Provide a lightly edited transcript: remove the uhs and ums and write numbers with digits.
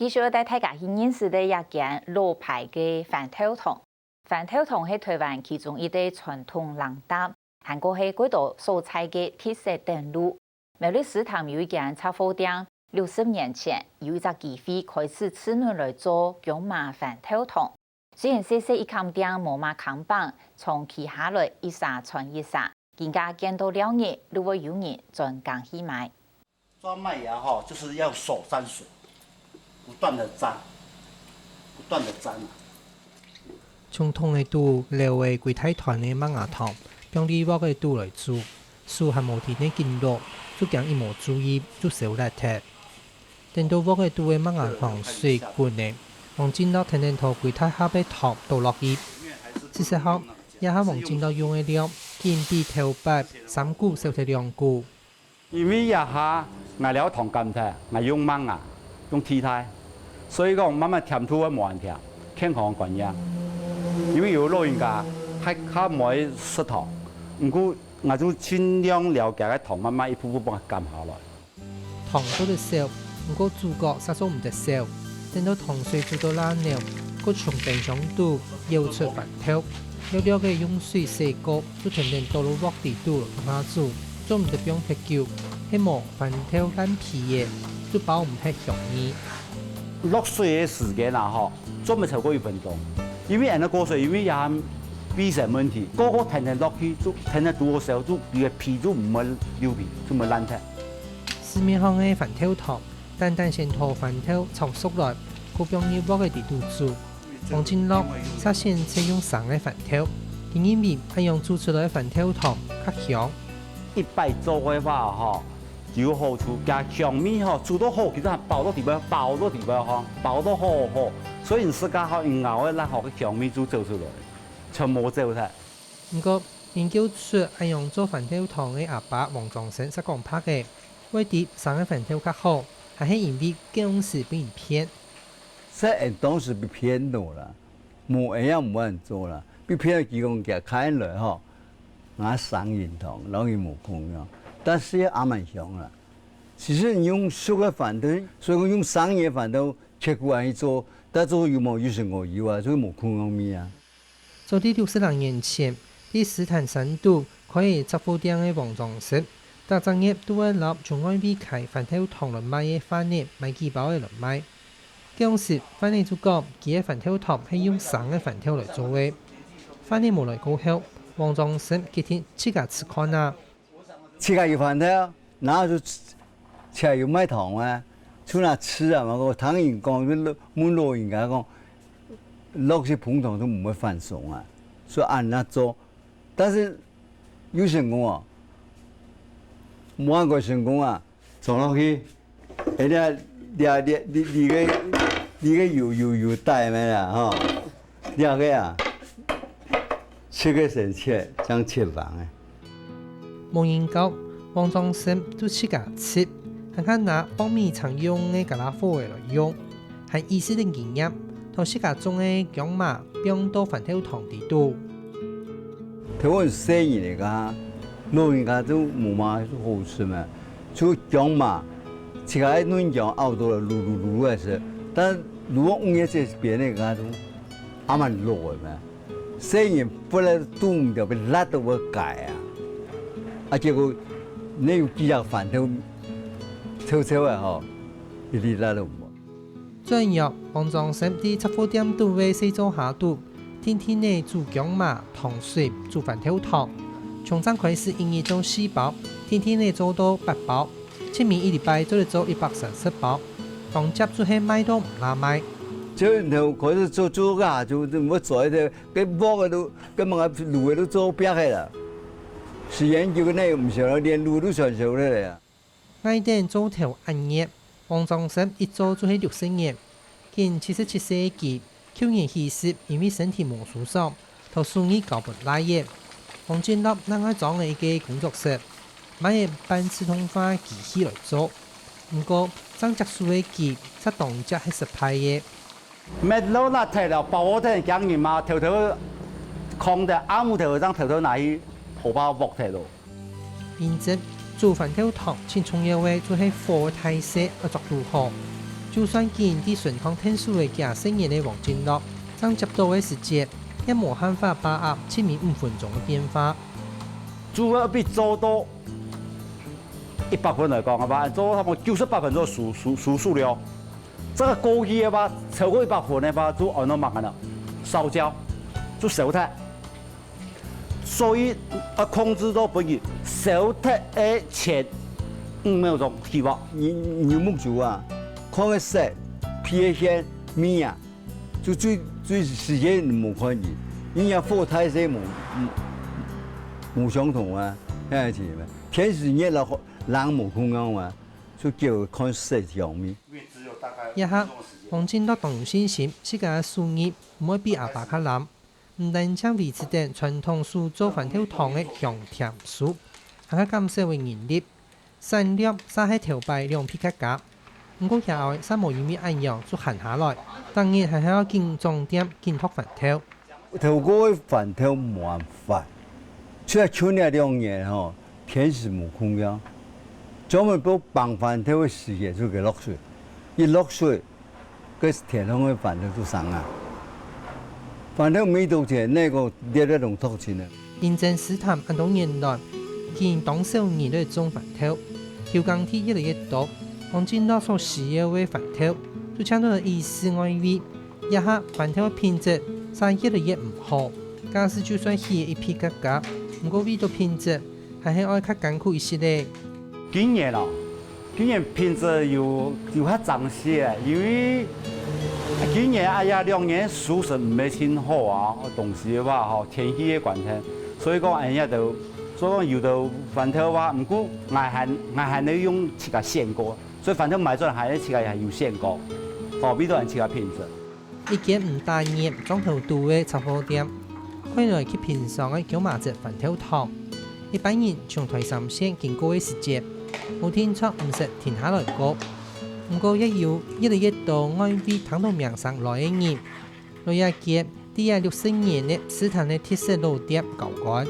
继续帶大家去認識的一間老牌嘅飯頭堂。飯頭堂係台灣其中一個傳統冷淡，韓國係幾道蔬菜嘅特色登陸。苗栗市潭有一間雜貨店，60年前有一隻機會開始專門來做姜麻飯頭堂。雖然細細一間店冇乜看板，從旗下來一撒傳一撒，人家見到了嘢，如果有人專講去買。抓麥芽哈，就是要手沾水。不斷的沾，不斷的沾。從同嘅度料嘅櫃體團嘅麥芽糖，用啲鑊嘅度來煮，煮係無甜嘅見落，煮緊一無注意就少辣鐵。等到鑊嘅度嘅麥芽糖水滾嘅，黃煎到甜甜頭櫃體下邊糖倒落去。這時候，也係黃煎到用嘅料，見比頭白3股少啲2股。因為也係我料糖甘蔗，我用麥芽。用替代，所以講慢慢甜度會冇問題，健康關係。因為有老人家係較唔會食糖，不過我就盡量了解個糖，慢慢一步步幫佢減下來。糖都得少，不過主角殺數唔得少。等到糖水煮到爛了，個從冰箱度舀出飯頭，了了嘅用水洗過，就甜甜倒入鑊底度同下煮，做唔得不用太久，希望飯頭爛皮嘅。就包唔係容易。落水嘅時間啊，嗬，做唔超過1分鐘，因為人哋過水，因為也衛生問題，個個天天落去，就天天多少，就佢嘅皮就唔會流皮，就唔會爛脫。市面上嘅飯頭糖，單單先拖飯頭炒熟來，佢放入鑊嘅地度煮，放進落，首先先用生嘅飯頭，因為係用煮出來嘅飯頭糖較香。一擺做嘅話，嗬。有好處，加香味吼，煮到好，其實係爆到地方，爆到好，所以自家好用熬嘅那好嘅香味就做出來，全冇做晒。不過研究出係用做飯頭糖嘅阿爸黃壯生實講拍嘅，為啲生嘅飯頭較好，係因為當時被騙。即當時被騙到啦，冇一樣冇人做啦，被騙幾公嘅開來吼，我生認同，然後佢冇空樣。但是也蠻香啦。其實你用熟嘅飯頭，所以我用生嘅飯頭切過去做，但做有冇有成我以外，所以冇空用味啊。做啲60年前，啲斯坦山度開嘅雜貨店嘅黃壯生，大正業都會攞從外邊開飯頭糖來賣嘅飯粒，買幾包嘅來賣。當時飯粒就講，佢嘅飯頭糖係用生嘅飯頭來做嘅。飯粒冇來過後，黃壯生決定自家吃看啊。自家有飯頭，然後就自家有賣糖啊，出嚟吃啊嘛。我唐人講，滿老人家講，落去碰糖都唔會放鬆啊，所以按那做。但是有成功啊，冇一個成功啊，做落去，人家你個有帶咩啦？吼，你個啊，切個成切，將切飯嘅。冇研究，黃壯生都自家切，看看拿苞米常用嘅咖喱火來用，係意思的經驗，同自家種嘅薑麻變到飯頭糖地度。台灣生意嚟講，老人家都冇乜好吃嘛，就薑麻，自家一弄薑熬到了滷嘅時，但如果用一些別的個都啱啱老嘅嘛，生意不來都唔掉，被辣到我改啊！啊！結果你有幾日飯頭臭啊！嗬，一啲辣都冇。轉入黃壯生啲雜貨店度為製作下肚，天天呢煮薑麻、糖水、煮飯頭糖。從正開始營業做4包，天天呢做到8包，前面1禮拜做嚟做130包，當接就係賣到唔拉賣。就然後開始做個就冇做嘅，佢鍋都佢mga爐都做煸嘅啦。是研究呢唔少，連路都上手咧啊！愛店做頭暗業，黃壯生一做就係60年，近77世紀，去年去世，因為身體冇舒爽，頭數年搞不來業。黃建立讓佢裝了一個工作室，買嘢搬自動化機器來做。不過，張結束嘅機，則動作係失敗嘅。咩老辣睇了，包我聽講嘢嘛，頭空的阿木頭將頭拿去。荷包鑊睇到，因此煮飯頭糖最重要嘅就係火太細，要做到好。就算見啲順康聽書嘅假聲嘢嘅黃金樂，爭接到嘅時節，一無辦法把握7.5分鐘嘅變化。主要比做多100分來講嘅話，做差不多98分鐘輸數了。這個高級嘅話，超過100分嘅話，就按到慢了，燒焦，就燒太。所以控制到不如燒太嘅前5秒鐘起爆。牛目竹啊，看個色、皮線、面啊，就最時間冇關係，因為火太色冇相同啊，係咪？天時熱了冷冇空樣啊，就叫看色上面。一刻，黃金樂當有信心，自家嘅事業唔會比阿爸較難。唔但將維持定傳統蘇州飯條湯嘅香甜酥，還加感受為原料，產量稍係調擺2倍價格。唔過以後3無以米按樣就閒下來，當然係要經重點建拓飯條。頭個飯條冇辦法，出嚟去年2年吼，天時冇空樣，專門幫綁飯條嘅時間就給落水，一落水，嗰田空嘅飯條就生啊。飯條未到前，那個跌得仲多錢啊！認真試探按到年代，見當少年嘅種飯條，調工鐵越來越多，黃金樂所需要嘅飯條就搶到了意思外味，一下飯條嘅品質才越來越唔好。假使就算起一批價格，唔過味道品質還係愛較艱苦一些咧。今年品質有較爭些，因為今年2年蔬食唔係真好啊，東西嘅話吼天氣嘅關係，所以講所以有的飯條話唔過還能用自家鮮過，所以飯條買咗還自家係有鮮過，味道係自家品質。一間唔大熱、裝頭度嘅雜貨店，可以來去品嘗嘅叫麻隻飯條湯。一般人從台三線經過嘅時節，冇天出唔識停下來過。唔過一要越來越多外地tan到名上來嘅人，來一間啲60年嘅試探嘅特色老店舊館。